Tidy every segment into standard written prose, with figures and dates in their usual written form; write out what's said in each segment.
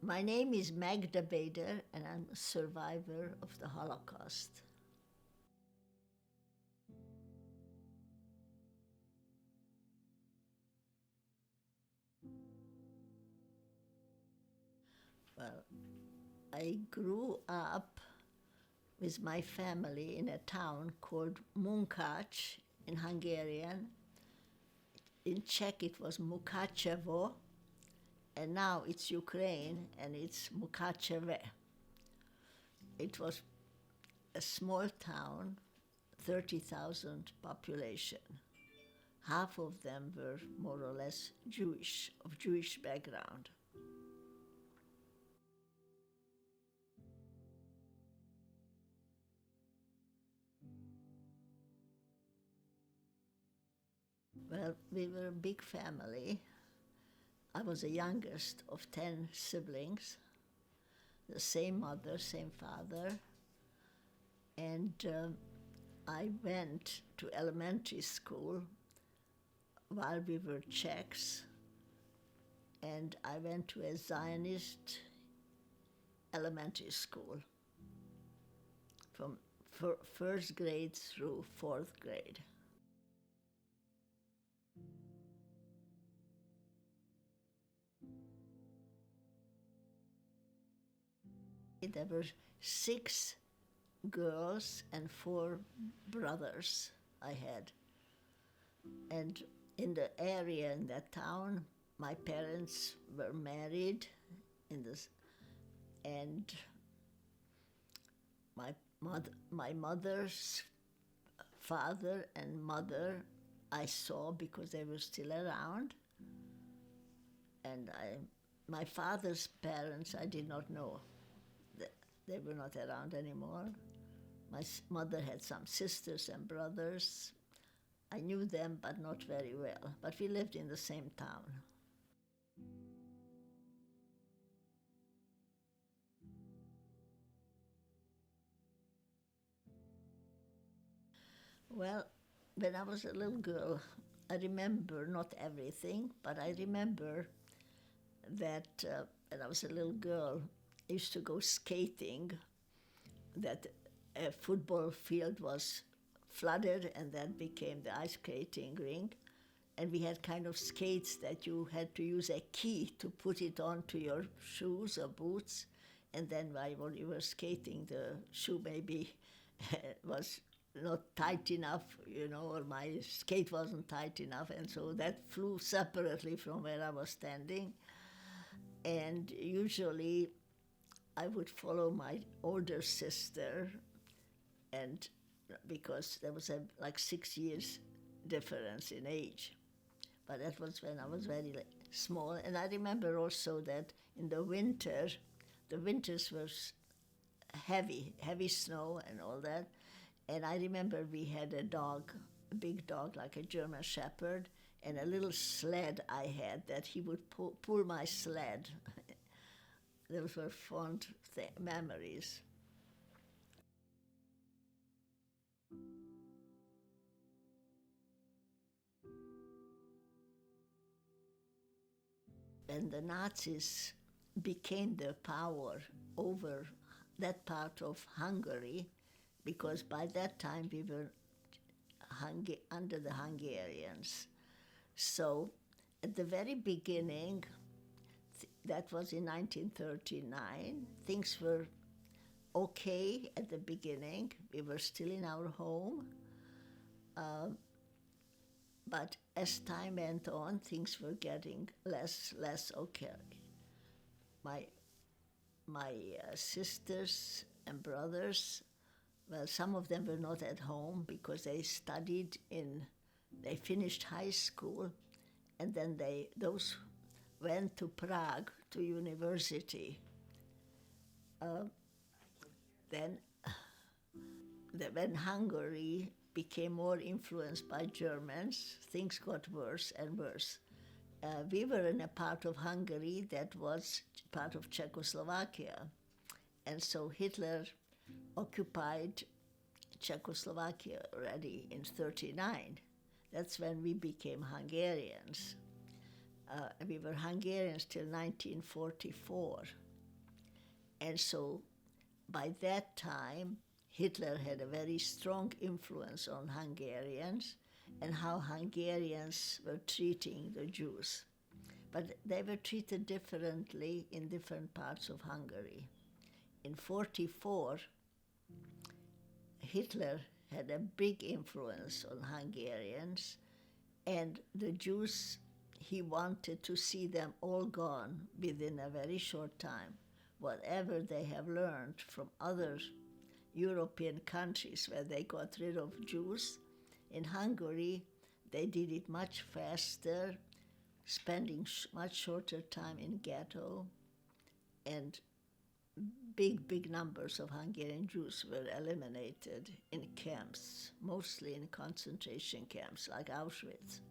My name is Magda Bader, and I'm a survivor of the Holocaust. Well, I grew up with my family in a town called Munkacs in Hungarian. In Czech it was Mukachevo, and now it's Ukraine and it's Mukacheve. It was a small town, 30,000 population. Half of them were more or less Jewish, of Jewish background. Well, we were a big family. I was the youngest of 10 siblings, the same mother, same father. And I went to elementary school while we were Czechs, and I went to a Zionist elementary school from first grade through fourth grade. There were 6 girls and 4 brothers I had. And in the area, in that town, my parents were married and my mother's father and mother I saw because they were still around. And my father's parents I did not know. They were not around anymore. My mother had some sisters and brothers. I knew them, but not very well. But we lived in the same town. Well, when I was a little girl, I remember not everything, but I remember that when I was a little girl, I used to go skating, that a football field was flooded and that became the ice skating rink. And we had kind of skates that you had to use a key to put it onto your shoes or boots. And then while you were skating, the shoe maybe was not tight enough, or my skate wasn't tight enough. And so that flew separately from where I was standing. And usually I would follow my older sister, and because there was like 6 years difference in age. But that was when I was very small. And I remember also that in the winters were heavy snow and all that. And I remember we had a big dog, like a German Shepherd, and a little sled I had that he would pull my sled. Those were fond memories. When the Nazis became the power over that part of Hungary, because by that time we were under the Hungarians. So at the very beginning, that was in 1939, things were okay at the beginning. We were still in our home. But as time went on, things were getting less okay. My sisters and brothers, well, some of them were not at home because they finished high school, and then those went to Prague to university. Then when Hungary became more influenced by Germans, things got worse and worse. We were in a part of Hungary that was part of Czechoslovakia. And so Hitler occupied Czechoslovakia already in 1939. That's when we became Hungarians. We were Hungarians till 1944. And so by that time, Hitler had a very strong influence on Hungarians and how Hungarians were treating the Jews. But they were treated differently in different parts of Hungary. In 1944, Hitler had a big influence on Hungarians, and the Jews, he wanted to see them all gone within a very short time. Whatever they have learned from other European countries where they got rid of Jews, in Hungary they did it much faster, spending much shorter time in ghetto, and big numbers of Hungarian Jews were eliminated in camps, mostly in concentration camps like Auschwitz.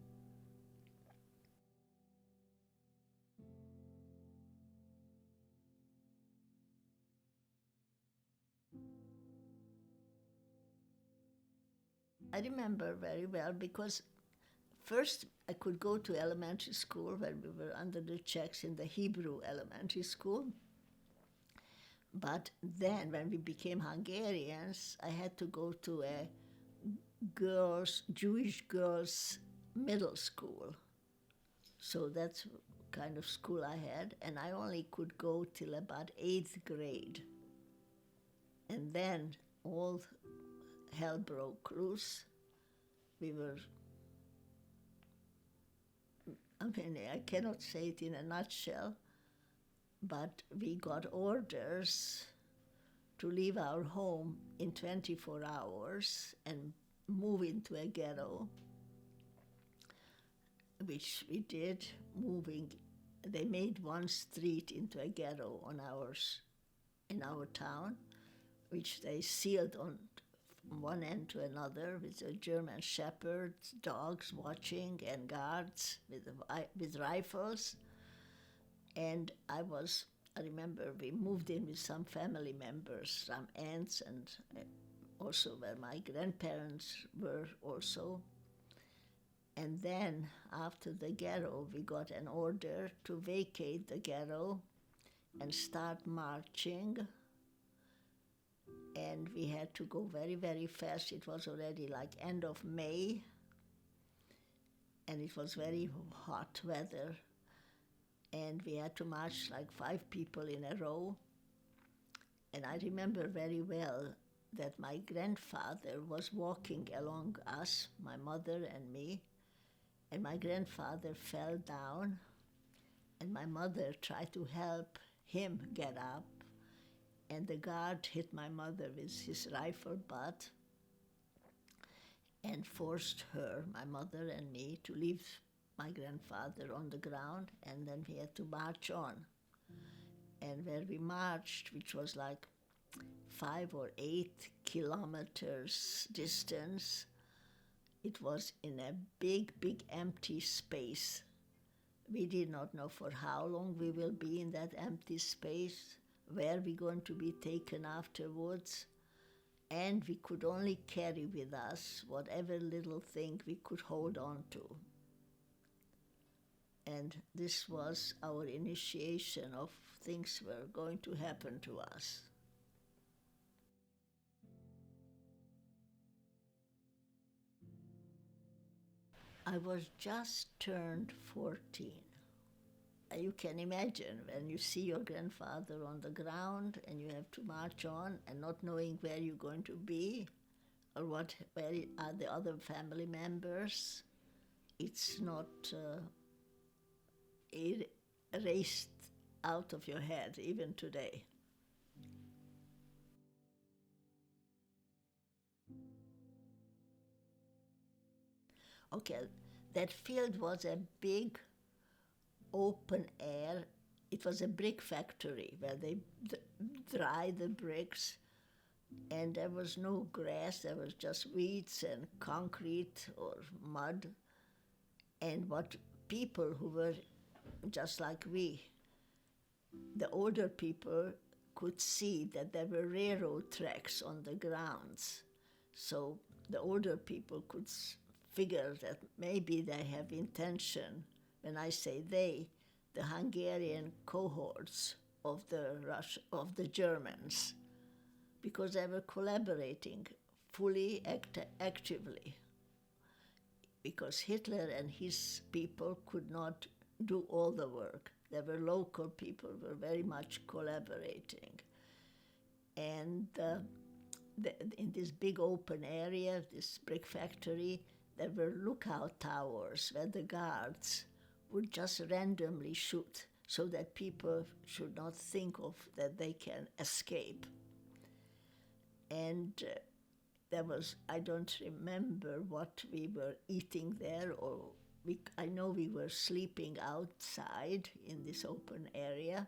I remember very well because first I could go to elementary school when we were under the Czechs in the Hebrew elementary school. But then when we became Hungarians, I had to go to a Jewish girls' middle school. So that's the kind of school I had, and I only could go till about 8th grade. And then all hell broke loose. I cannot say it in a nutshell, but we got orders to leave our home in 24 hours and move into a ghetto, which we did, moving. They made one street into a ghetto in our town, which they sealed on one end to another with a German shepherds, dogs watching, and guards with rifles. And I remember we moved in with some family members, some aunts, and also where my grandparents were also. And then after the ghetto, we got an order to vacate the ghetto and start marching. And we had to go very, very fast. It was already like end of May, and it was very hot weather. And we had to march like 5 people in a row. And I remember very well that my grandfather was walking along us, my mother and me, and my grandfather fell down, and my mother tried to help him get up, and the guard hit my mother with his rifle butt and forced her, my mother and me, to leave my grandfather on the ground, and then we had to march on. And where we marched, which was like 5 or 8 kilometers distance, it was in a big empty space. We did not know for how long we will be in that empty space, where we're going to be taken afterwards, and we could only carry with us whatever little thing we could hold on to. And this was our initiation of things were going to happen to us. I was just turned 14. You can imagine when you see your grandfather on the ground and you have to march on and not knowing where you're going to be or where are the other family members. It's not erased out of your head even today. Okay, that field was a big open air. It was a brick factory where they dry the bricks, and there was no grass, there was just weeds and concrete or mud. And what people who were just like we, the older people, could see that there were railroad tracks on the grounds. So the older people could figure that maybe they have intention. When I say they, the Hungarian cohorts of the Germans, because they were collaborating fully, actively, because Hitler and his people could not do all the work. There were local people who were very much collaborating. And in this big open area, this brick factory, there were lookout towers where the guards would just randomly shoot so that people should not think of that they can escape. And there was, I don't remember what we were eating there, or I know we were sleeping outside in this open area,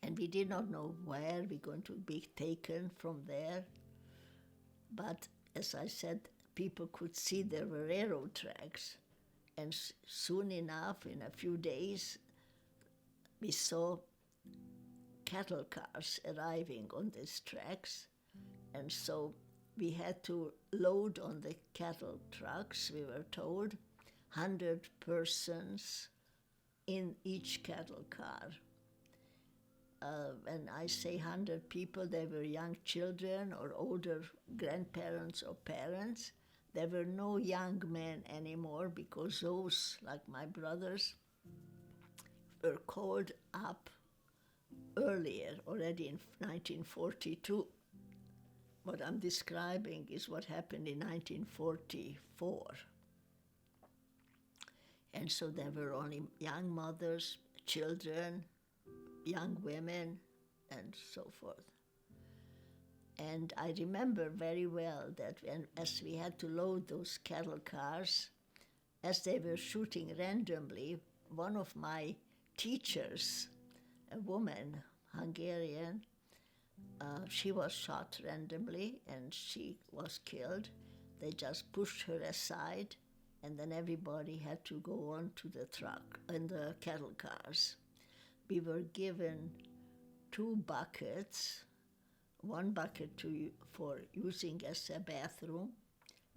and we did not know where we're going to be taken from there. But as I said, people could see there were railroad tracks, and soon enough, in a few days, we saw cattle cars arriving on these tracks, and so we had to load on the cattle trucks, we were told, 100 persons in each cattle car. When I say 100 people, they were young children or older grandparents or parents. There were no young men anymore, because those, like my brothers, were called up earlier, already in 1942. What I'm describing is what happened in 1944. And so there were only young mothers, children, young women, and so forth. And I remember very well that as we had to load those cattle cars, as they were shooting randomly, one of my teachers, a woman, Hungarian, she was shot randomly and she was killed. They just pushed her aside, and then everybody had to go on to the truck and the cattle cars. We were given 2 buckets, one bucket for using as a bathroom,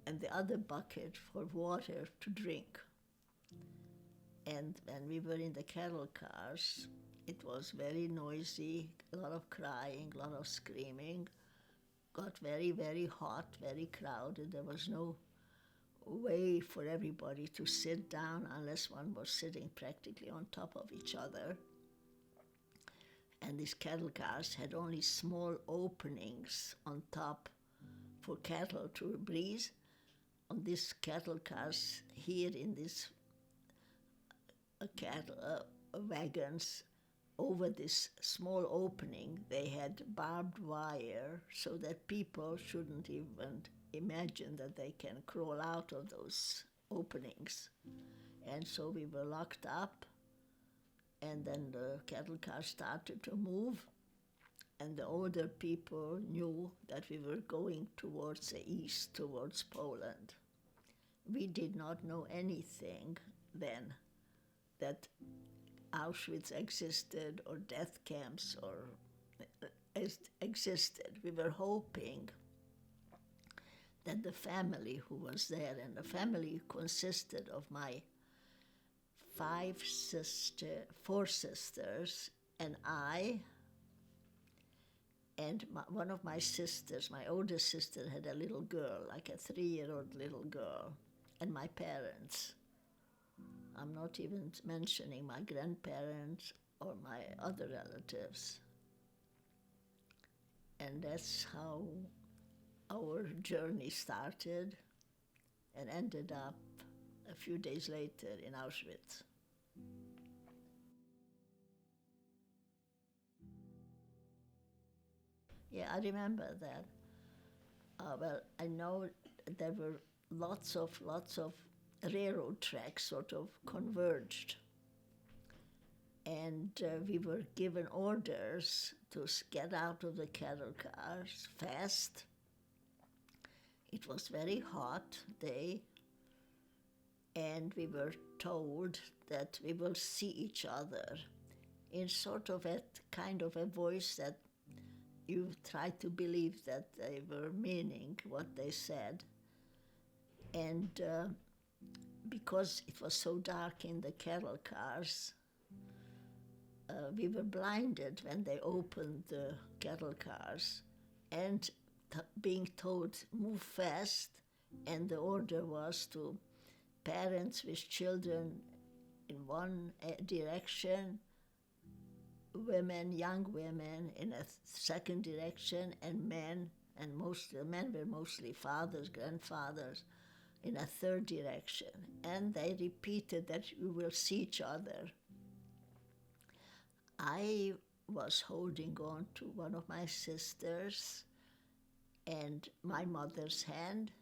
and the other bucket for water to drink. And when we were in the cattle cars, it was very noisy, a lot of crying, a lot of screaming, got very, very hot, very crowded. There was no way for everybody to sit down unless one was sitting practically on top of each other. And these cattle cars had only small openings on top for cattle to breathe. On these cattle cars here in these cattle wagons, over this small opening, they had barbed wire so that people shouldn't even imagine that they can crawl out of those openings. And so we were locked up, and then the cattle car started to move, and the older people knew that we were going towards the east, towards Poland. We did not know anything then that Auschwitz existed or death camps or existed. We were hoping that the family who was there, and the family consisted of my 4 sisters and I, and one of my sisters, my oldest sister, had a little girl, like a 3-year-old little girl, and my parents. I'm not even mentioning my grandparents or my other relatives. And that's how our journey started and ended up a few days later in Auschwitz. Yeah, I remember that. Well, I know there were lots of railroad tracks sort of converged. And we were given orders to get out of the cattle cars fast. It was very hot day, and we were told that we will see each other in sort of a kind of a voice that you try to believe that they were meaning what they said. And because it was so dark in the cattle cars, we were blinded when they opened the cattle cars and being told, move fast, and the order was to parents with children in one direction, women, young women in a second direction, and men, and the men were mostly fathers, grandfathers, in a third direction. And they repeated that we will see each other. I was holding on to one of my sisters and my mother's hand,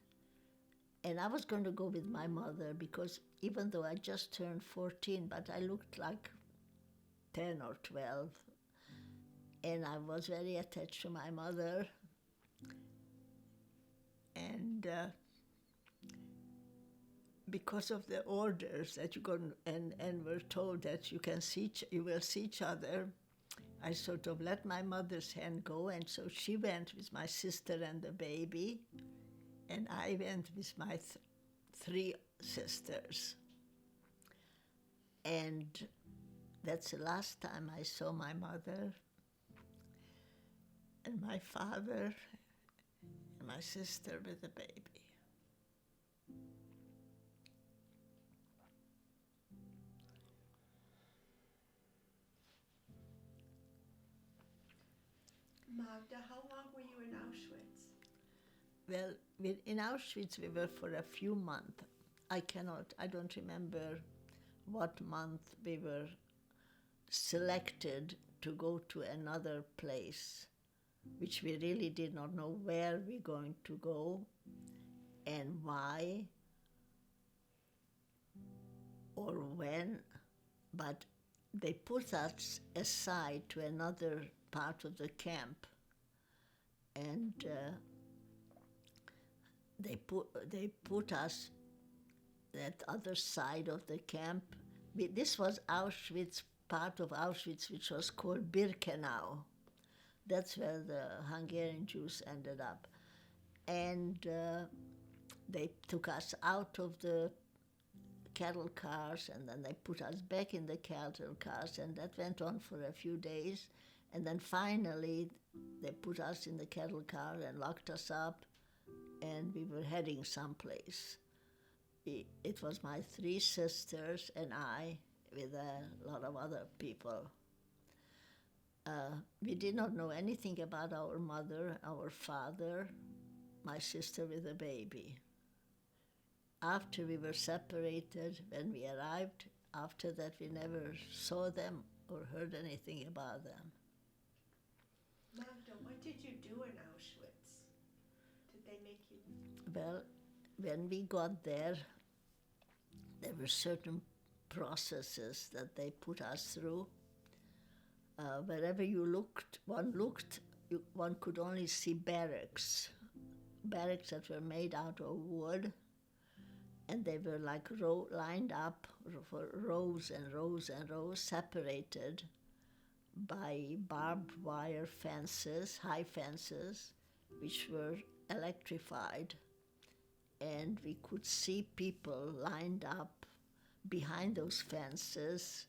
and I was going to go with my mother because even though I just turned 14, but I looked like 10 or 12, and I was very attached to my mother. And because of the orders that you go and were told that you will see each other, I sort of let my mother's hand go, and so she went with my sister and the baby, and I went with my three sisters. And that's the last time I saw my mother and my father and my sister with the baby. Magda, how long were you in Auschwitz? Well, in Auschwitz we were for a few months. I don't remember what month we were selected to go to another place, which we really did not know where we're going to go and why or when, but they put us aside to another part of the camp, and they put us that other side of the camp. This was Auschwitz, part of Auschwitz, which was called Birkenau. That's where the Hungarian Jews ended up. And they took us out of the cattle cars, and then they put us back in the cattle cars, and that went on for a few days. And then finally, they put us in the cattle car and locked us up, and we were heading someplace. It was my three sisters and I with a lot of other people. We did not know anything about our mother, our father, my sister with a baby. After we were separated, when we arrived, after that we never saw them or heard anything about them. Magda, what did you do in Auschwitz? Did they make you? Well, when we got there were certain processes that they put us through. Wherever one looked, one could only see barracks that were made out of wood, and they were like lined up for rows and rows and rows, separated by barbed wire fences, high fences, which were electrified. And we could see people lined up behind those fences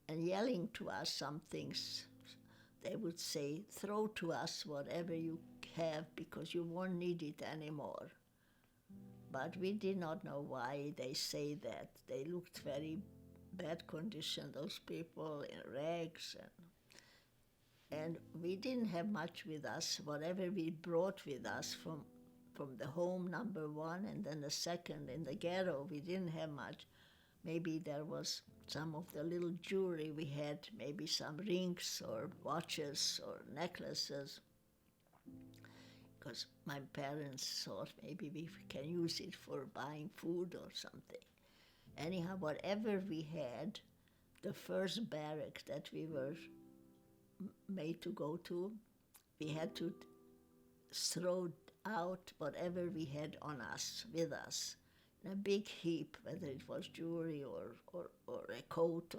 and yelling to us some things. They would say, throw to us whatever you have because you won't need it anymore. But we did not know why they say that. They looked very bad condition, those people in rags. And we didn't have much with us. Whatever we brought with us from the home, number one, and then the second in the ghetto, we didn't have much. Maybe there was some of the little jewelry we had, maybe some rings or watches or necklaces, because my parents thought maybe we can use it for buying food or something. Anyhow, whatever we had, the first barrack that we were made to go to, we had to throw out whatever we had on us, with us, in a big heap, whether it was jewelry or a coat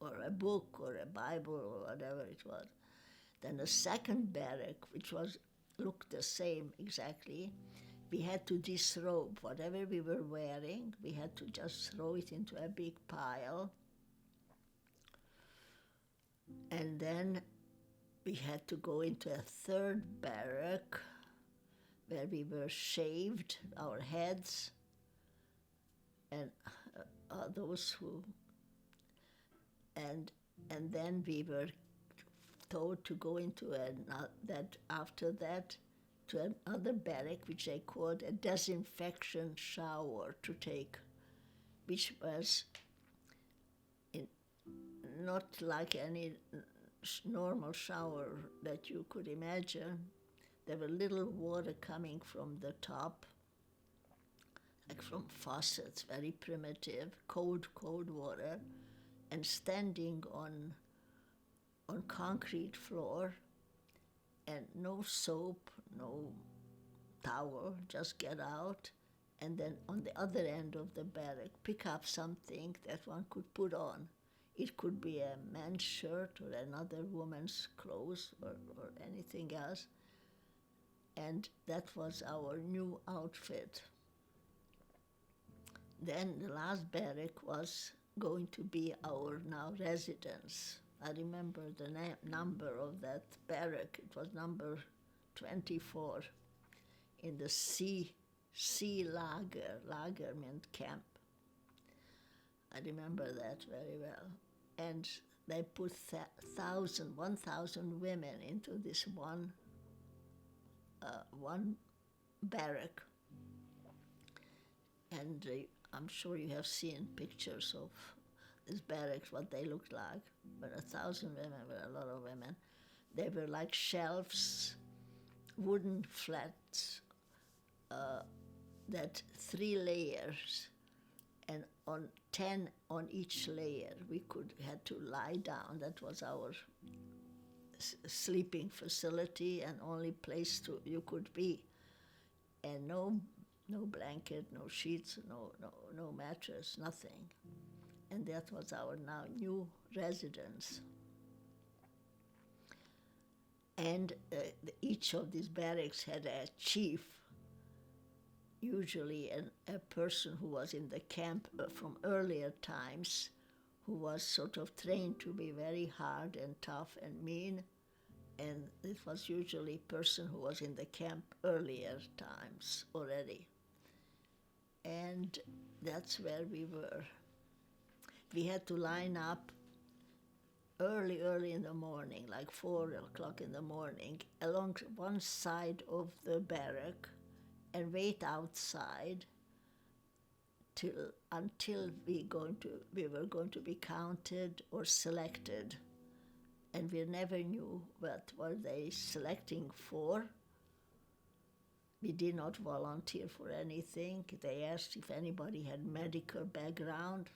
or a book or a Bible or whatever it was. Then the second barrack, which looked the same exactly, we had to disrobe whatever we were wearing. We had to just throw it into a big pile. And then we had to go into a third barrack where we were shaved, our heads, and those who, and then we were told to go into after that to another barrack, which they called a disinfection shower to take, which was not like any normal shower that you could imagine. There were little water coming from the top, like from faucets, very primitive, cold water, and standing on concrete floor, and no soap, no towel, just get out, and then on the other end of the barrack, pick up something that one could put on. It could be a man's shirt or another woman's clothes or anything else. And that was our new outfit. Then the last barrack was going to be our now residence. I remember the number of that barrack. It was number 24 in the C lager. Lager meant camp. I remember that very well. And they put 1,000 women into this one barrack. And I'm sure you have seen pictures of these barracks, what they looked like. But 1,000 women were a lot of women. They were like shelves, wooden flats, that 3 layers, and on 10 on each layer we had to lie down. That was our sleeping facility and only place you could be. And no blanket, no sheets, no mattress, nothing. And that was our now new residence. And each of these barracks had a chief, usually a person who was in the camp from earlier times, who was sort of trained to be very hard and tough and mean. And it was usually a person who was in the camp earlier times already. And that's where we were. We had to line up early in the morning, like 4 o'clock in the morning, along one side of the barrack and wait outside until we were going to be counted or selected. And we never knew what were they selecting for. We did not volunteer for anything. They asked if anybody had medical background.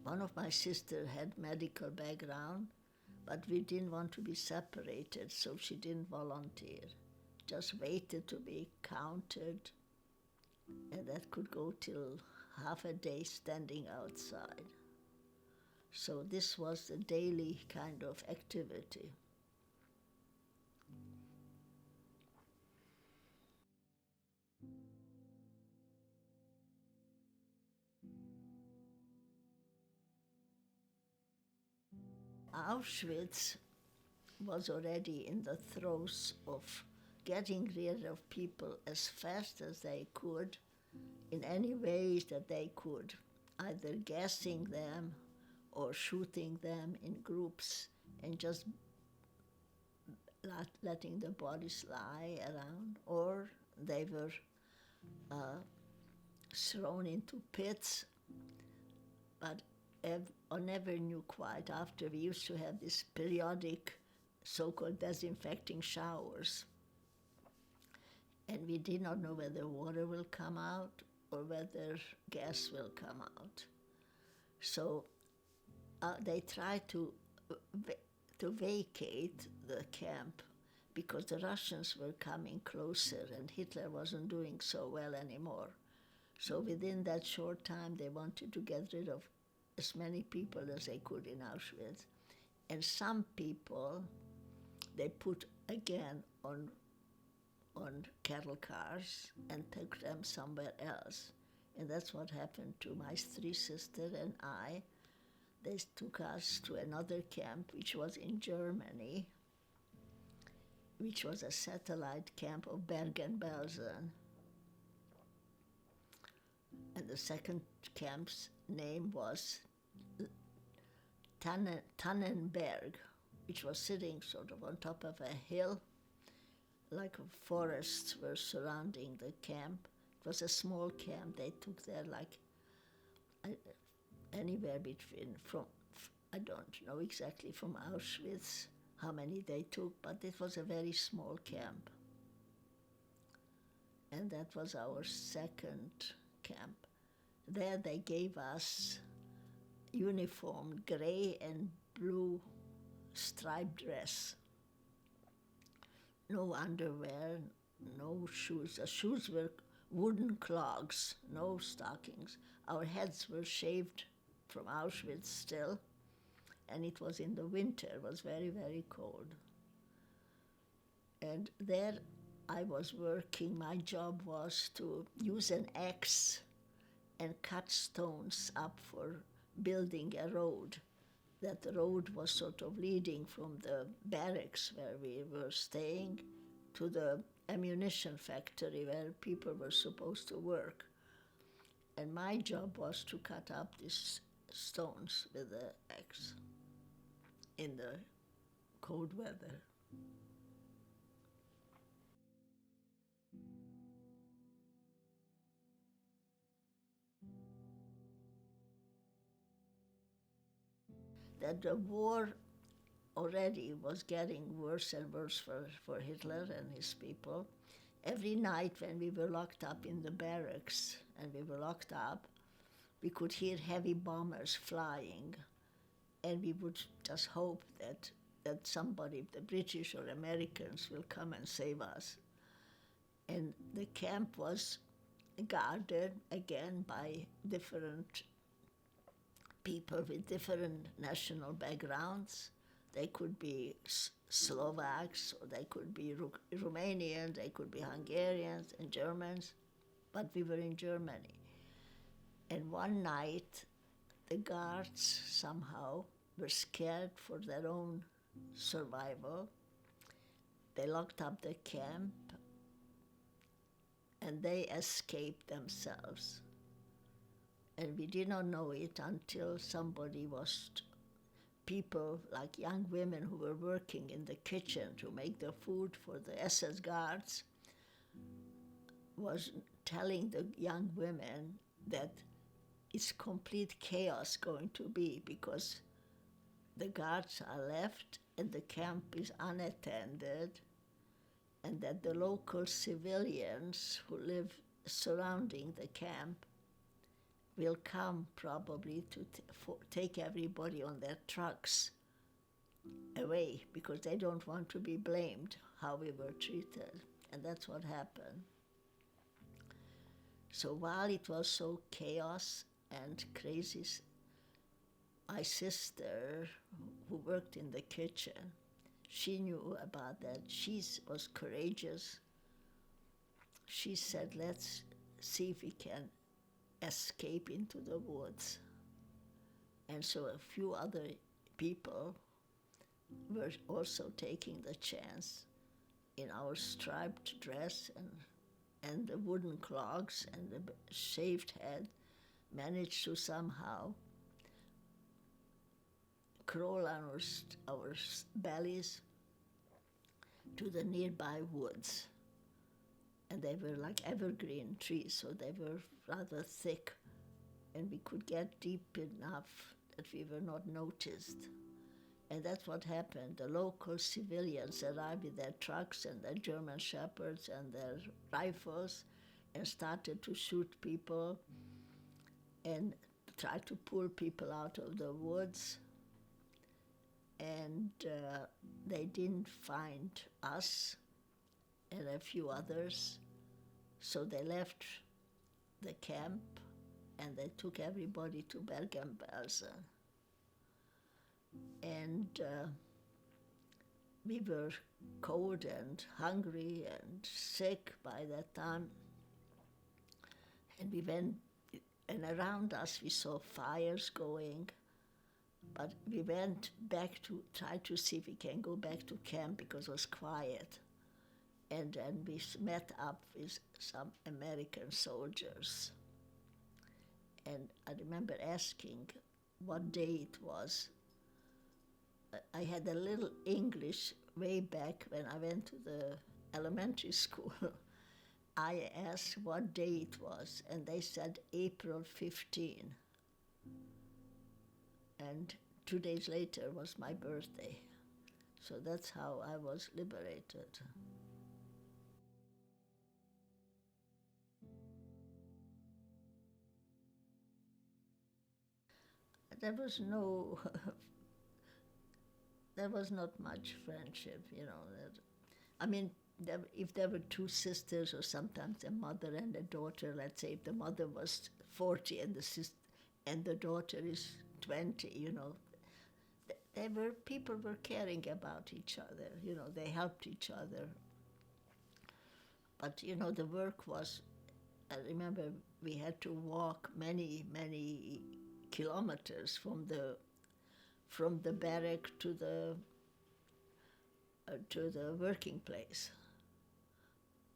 One of my sisters had medical background, but we didn't want to be separated, so she didn't volunteer. Just waited to be counted, and that could go till half a day standing outside. So this was the daily kind of activity. Auschwitz was already in the throes of getting rid of people as fast as they could, in any ways that they could, either gassing them or shooting them in groups and just letting the bodies lie around, or they were thrown into pits. But I never knew quite after. We used to have these periodic so-called disinfecting showers. And we did not know whether water will come out or whether gas will come out. So they tried to vacate the camp because the Russians were coming closer and Hitler wasn't doing so well anymore. So within that short time, they wanted to get rid of as many people as they could in Auschwitz. And some people they put again on cattle cars and took them somewhere else. And that's what happened to my 3 sisters and I. they took us to another camp, which was in Germany, which was a satellite camp of Bergen-Belsen. And the second camp's name was Tannenberg, which was sitting sort of on top of a hill, like forests were surrounding the camp. It was a small camp. They took there like anywhere between I don't know exactly, from Auschwitz, how many they took, but it was a very small camp. And that was our second camp. There they gave us uniform, gray and blue striped dress. No underwear, no shoes. The shoes were wooden clogs, no stockings. Our heads were shaved from Auschwitz still, and it was in the winter. It was very, very cold. And there I was working. My job was to use an axe and cut stones up for building a road. That road was sort of leading from the barracks where we were staying to the ammunition factory where people were supposed to work. And my job was to cut up these stones with the axe in the cold weather. That the war already was getting worse and worse for Hitler and his people. Every night when we were locked up in the barracks and we were locked up, we could hear heavy bombers flying, and we would just hope that somebody, the British or Americans, will come and save us. And the camp was guarded again by different people with different national backgrounds. They could be Slovaks, or they could be Romanians, they could be Hungarians and Germans, but we were in Germany. And one night, the guards somehow were scared for their own survival. They locked up the camp, and they escaped themselves. And we did not know it until people like young women who were working in the kitchen to make the food for the SS guards was telling the young women that it's complete chaos going to be because the guards are left and the camp is unattended, and that the local civilians who live surrounding the camp will come probably to take everybody on their trucks away because they don't want to be blamed how we were treated. And that's what happened. So while it was so chaos and crazy, my sister, who worked in the kitchen, she knew about that. She was courageous. She said, let's see if we can escape into the woods. And so a few other people were also taking the chance in our striped dress and the wooden clogs and the shaved head, managed to somehow crawl on our bellies to the nearby woods. And they were like evergreen trees, so they were rather thick, and we could get deep enough that we were not noticed. And that's what happened. The local civilians arrived with their trucks and their German shepherds and their rifles and started to shoot people and try to pull people out of the woods. And they didn't find us and a few others, so they left the camp and they took everybody to Bergen-Belsen. And we were cold and hungry and sick by that time. And we went, and around us we saw fires going, But we went back to try to see if we can go back to camp because it was quiet. And then we met up with some American soldiers. And I remember asking what day it was. I had a little English way back when I went to the elementary school. I asked what day it was, and they said April 15. And 2 days later was my birthday. So that's how I was liberated. There was no, there was not much friendship, you know. I mean, if there were two sisters or sometimes a mother and a daughter, let's say if the mother was 40 and the daughter is 20, you know, people were caring about each other, you know, they helped each other. But, you know, the work was, I remember we had to walk many, many kilometers from the barrack to the working place.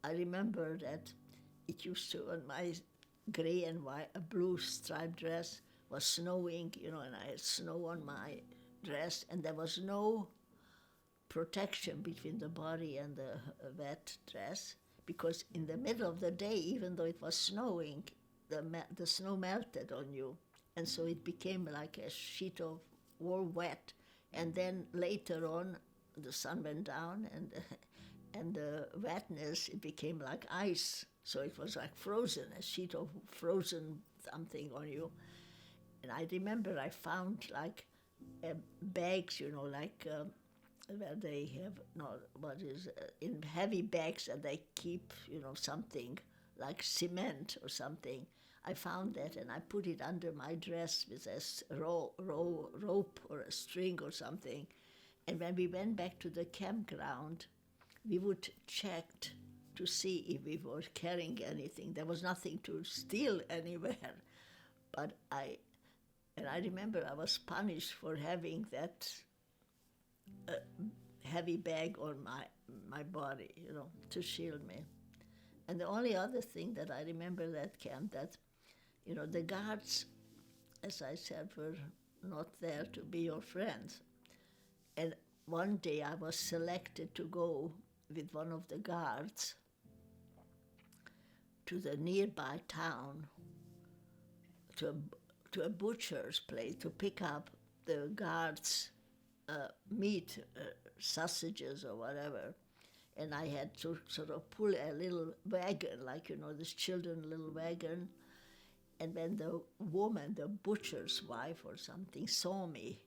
I remember that it used to, on my gray and white, a blue striped dress, was snowing, you know, and I had snow on my dress, and there was no protection between the body and the wet dress, because in the middle of the day, even though it was snowing, the snow melted on you, and so it became like a sheet of all wet. And then later on, the sun went down, and the wetness, it became like ice. So it was like frozen, a sheet of frozen something on you. And I remember I found like bags, you know, like where they have, in heavy bags that they keep, you know, something like cement or something. I found that and I put it under my dress with a rope or a string or something. And when we went back to the campground, we would check to see if we were carrying anything. There was nothing to steal anywhere. But I remember I was punished for having that heavy bag on my body, you know, to shield me. And the only other thing that I remember that camp, that, you know, the guards, as I said, were not there to be your friends. And one day I was selected to go with one of the guards to the nearby town, to a butcher's place, to pick up the guards' meat, sausages or whatever. And I had to sort of pull a little wagon, like, you know, this children's little wagon. And when the woman, the butcher's wife or something, saw me,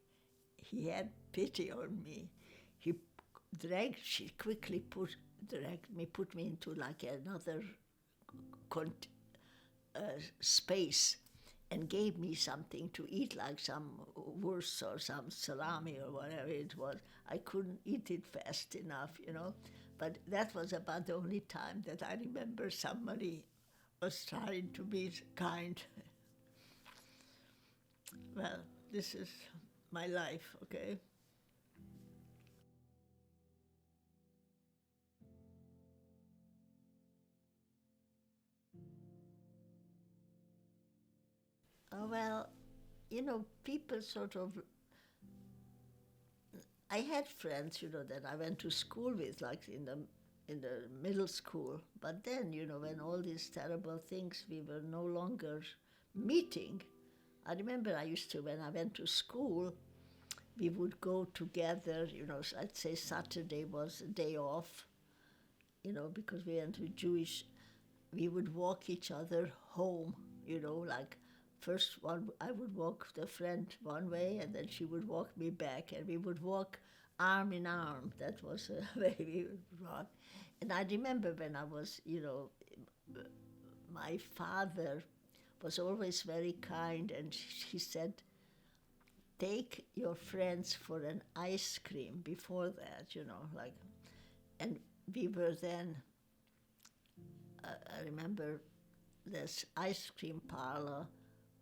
he had pity on me. She quickly put me into like another space and gave me something to eat, like some wurst or some salami or whatever it was. I couldn't eat it fast enough, you know. But that was about the only time that I remember somebody was trying to be kind. Well, this is my life, okay? Well, you know, people sort of, I had friends, you know, that I went to school with, like in the middle school. But then, you know, when all these terrible things, we were no longer meeting. I remember when I went to school, we would go together, you know, I'd say Saturday was a day off, you know, because we went to Jewish, we would walk each other home, you know, like first I would walk the friend one way and then she would walk me back and we would walk arm in arm. That was the way we would walk. And I remember when I was, you know, my father was always very kind and he said, take your friends for an ice cream before that, you know, like, and we were then, I remember this ice cream parlor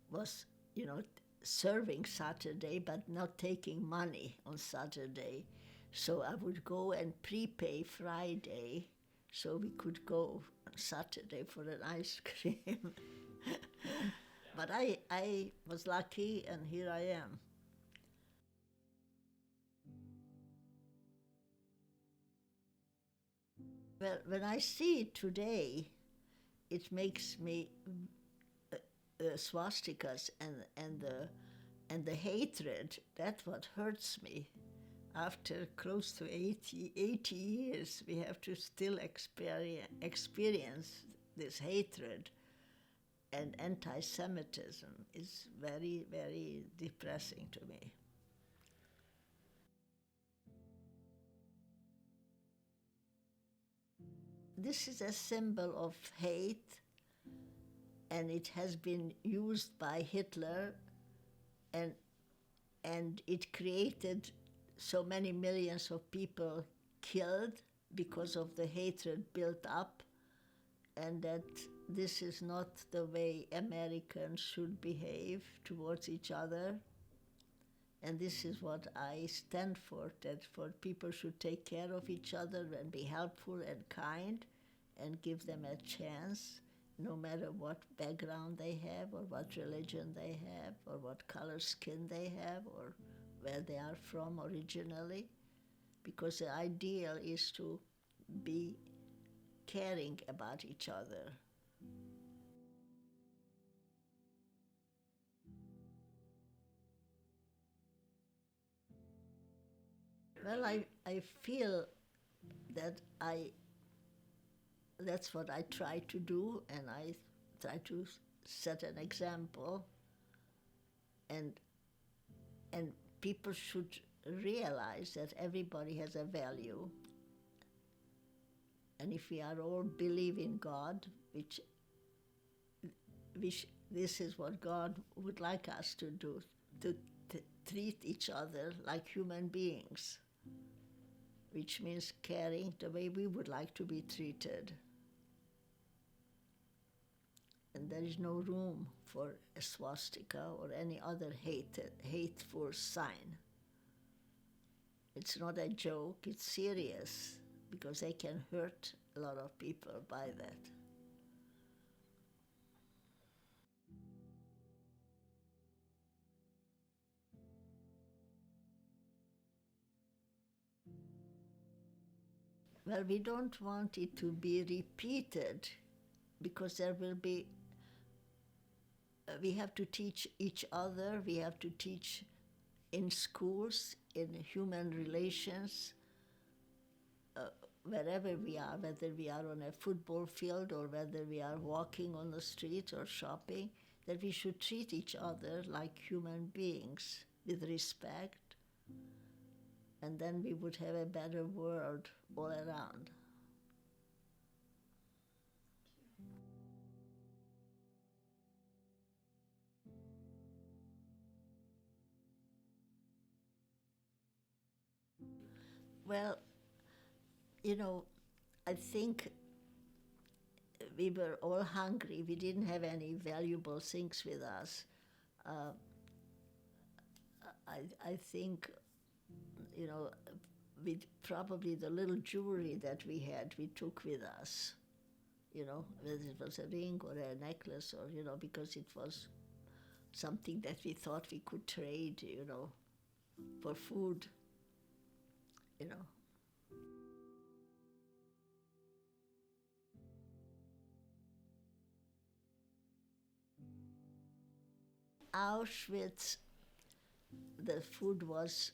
was, you know, serving Saturday, but not taking money on Saturday. So I would go and prepay Friday so we could go on Saturday for an ice cream. But I was lucky, and here I am. Well, when I see it today, it makes me swastikas and the hatred. That's what hurts me. After close to 80 years, we have to still experience this hatred, and anti-Semitism is very, very depressing to me. This is a symbol of hate, and it has been used by Hitler, and it created so many millions of people killed because of the hatred built up, and that this is not the way Americans should behave towards each other. And this is what I stand for, that for people should take care of each other and be helpful and kind and give them a chance, no matter what background they have or what religion they have or what color skin they have or where they are from originally. Because the ideal is to be caring about each other. Well, I feel that that's what I try to do, and I try to set an example, and people should realize that everybody has a value, and if we are all believe in God, which this is what God would like us to do, to treat each other like human beings, which means caring the way we would like to be treated. And there is no room for a swastika or any other hateful sign. It's not a joke, it's serious, because they can hurt a lot of people by that. Well, we don't want it to be repeated, because there will be, we have to teach each other, we have to teach in schools, in human relations, wherever we are, whether we are on a football field or whether we are walking on the street or shopping, that we should treat each other like human beings with respect, and then we would have a better world all around. Well, you know, I think we were all hungry. We didn't have any valuable things with us. I think, you know, with probably the little jewelry that we had, we took with us, you know, whether it was a ring or a necklace or, you know, because it was something that we thought we could trade, you know, for food, you know. Auschwitz, the food was,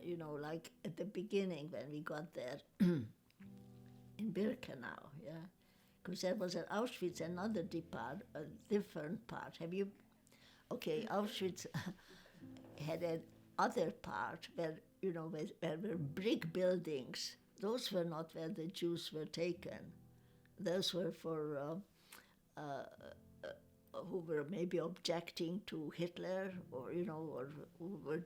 you know, like at the beginning when we got there in Birkenau, yeah, because there was at Auschwitz another a different part. Have you? Okay, Auschwitz had another part where, you know, where were brick buildings. Those were not where the Jews were taken. Those were for who were maybe objecting to Hitler, or, you know, or who were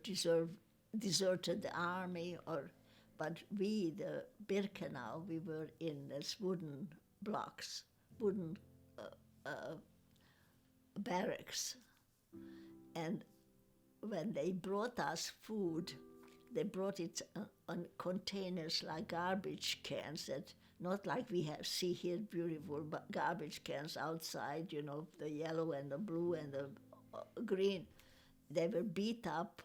deserted the army, or, but we, the Birkenau, we were in these wooden blocks, wooden barracks. And when they brought us food, they brought it on containers like garbage cans, that not like we see here, beautiful garbage cans outside, you know, the yellow and the blue and the green. They were beat up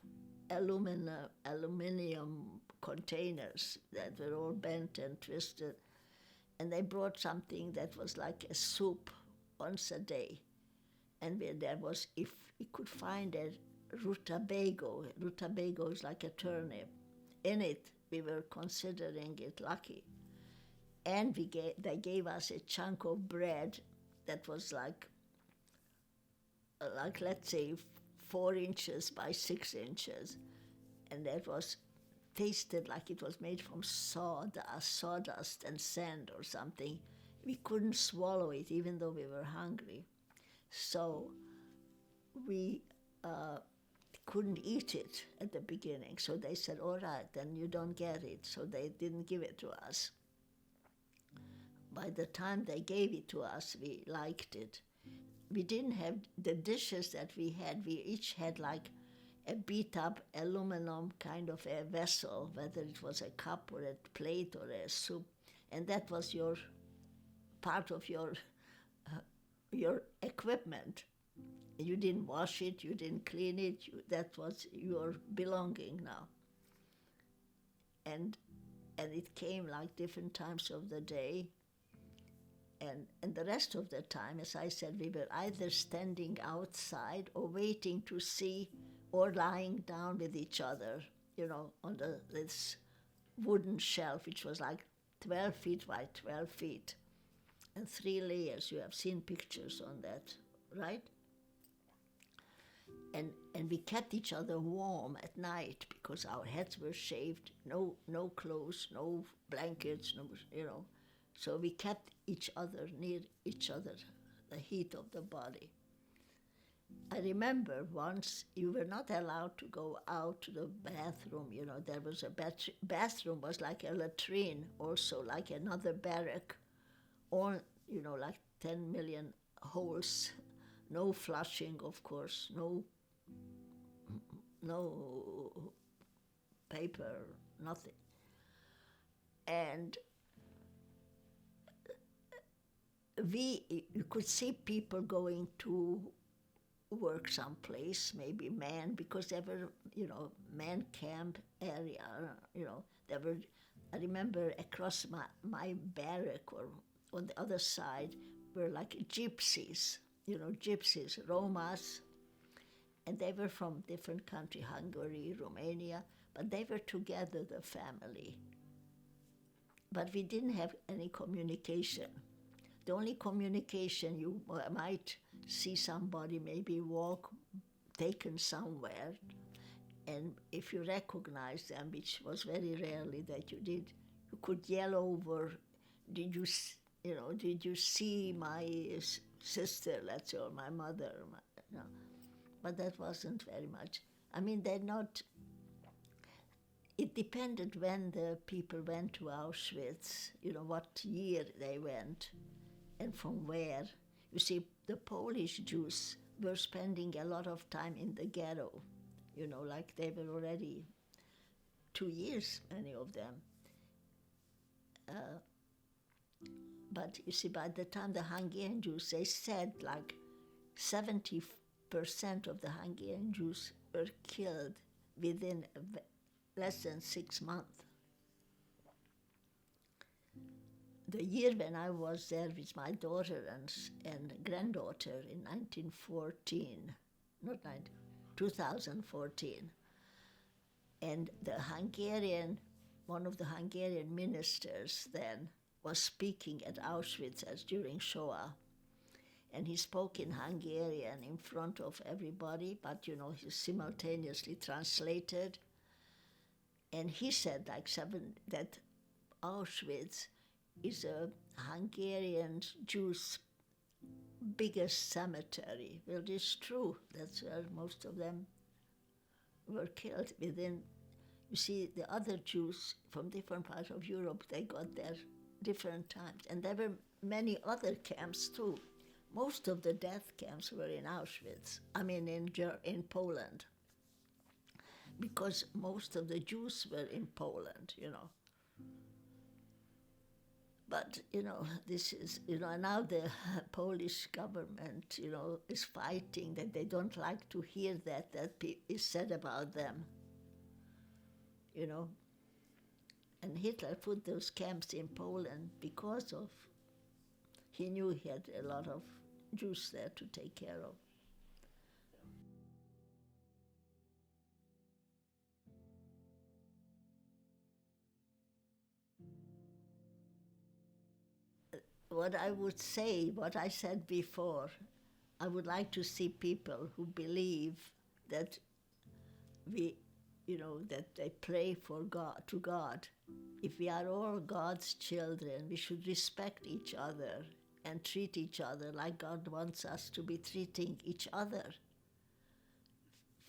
aluminum containers that were all bent and twisted. And they brought something that was like a soup once a day. And there was, if we could find a rutabago is like a turnip, in it, we were considering it lucky. And they gave us a chunk of bread that was like let's say 4 inches by 6 inches. And that was tasted like it was made from sawdust and sand or something. We couldn't swallow it even though we were hungry. So we couldn't eat it at the beginning. So they said, all right, then you don't get it. So they didn't give it to us. By the time they gave it to us, we liked it. We didn't have the dishes that we had. We each had like a beat up aluminum kind of a vessel, whether it was a cup or a plate or a soup. And that was your part of your equipment. You didn't wash it, you didn't clean it, that was your belonging now. And it came like different times of the day. And the rest of the time, as I said, we were either standing outside or waiting to see or lying down with each other, you know, on this wooden shelf, which was like 12 feet by 12 feet. And 3 layers, you have seen pictures on that, right? And we kept each other warm at night because our heads were shaved, no clothes, no blankets, no, you know. So we kept each other near each other, the heat of the body. I remember once you were not allowed to go out to the bathroom. You know, there was a bathroom was like a latrine, also like another barrack, all, you know, like 10 million holes, no flushing, of course, no paper, nothing. And you could see people going to work someplace, maybe men, because there were, you know, man camp area, you know, there were, I remember across my barrack or on the other side were like gypsies, you know, gypsies, Romas, and they were from different countries, Hungary, Romania, but they were together, the family. But we didn't have any communication. The only communication, you might see somebody maybe walk, taken somewhere, and if you recognize them, which was very rarely that you did, you could yell over, did you see my sister, let's say, or my mother, no. But that wasn't very much. I mean, it depended when the people went to Auschwitz, you know, what year they went. And from where. You see, the Polish Jews were spending a lot of time in the ghetto, you know, like they were already 2 years, many of them. But you see, by the time the Hungarian Jews, they said like 70% of the Hungarian Jews were killed within less than 6 months. The year when I was there with my daughter and granddaughter in 2014, and one of the Hungarian ministers then was speaking at Auschwitz as during Shoah, and he spoke in Hungarian in front of everybody, but you know, he simultaneously translated, and he said that Auschwitz is a Hungarian Jews' biggest cemetery. Well, it's true. That's where most of them were killed within. You see, the other Jews from different parts of Europe, they got there different times. And there were many other camps too. Most of the death camps were in Auschwitz, in Poland, because most of the Jews were in Poland, But, this is, now the Polish government, is fighting that they don't like to hear that is said about them, And Hitler put those camps in Poland because he knew he had a lot of Jews there to take care of. What I would say, what I said before, I would like to see people who believe that that they pray to God. If we are all God's children, we should respect each other and treat each other like God wants us to be treating each other.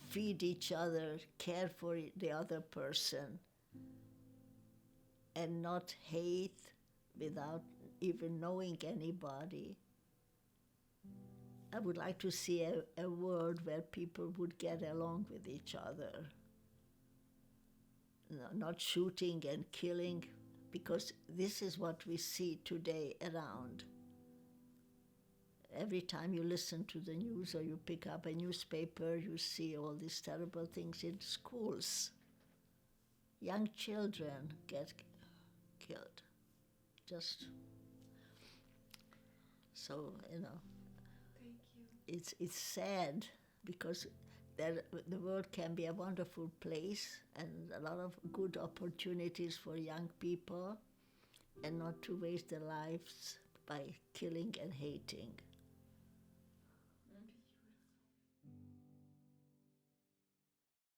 Feed each other, care for the other person, and not hate without even knowing anybody. I would like to see a world where people would get along with each other. Not shooting and killing, because this is what we see today around. Every time you listen to the news or you pick up a newspaper, you see all these terrible things in schools. Young children get killed. So, Thank you. it's sad, because the world can be a wonderful place and a lot of good opportunities for young people, and not to waste their lives by killing and hating.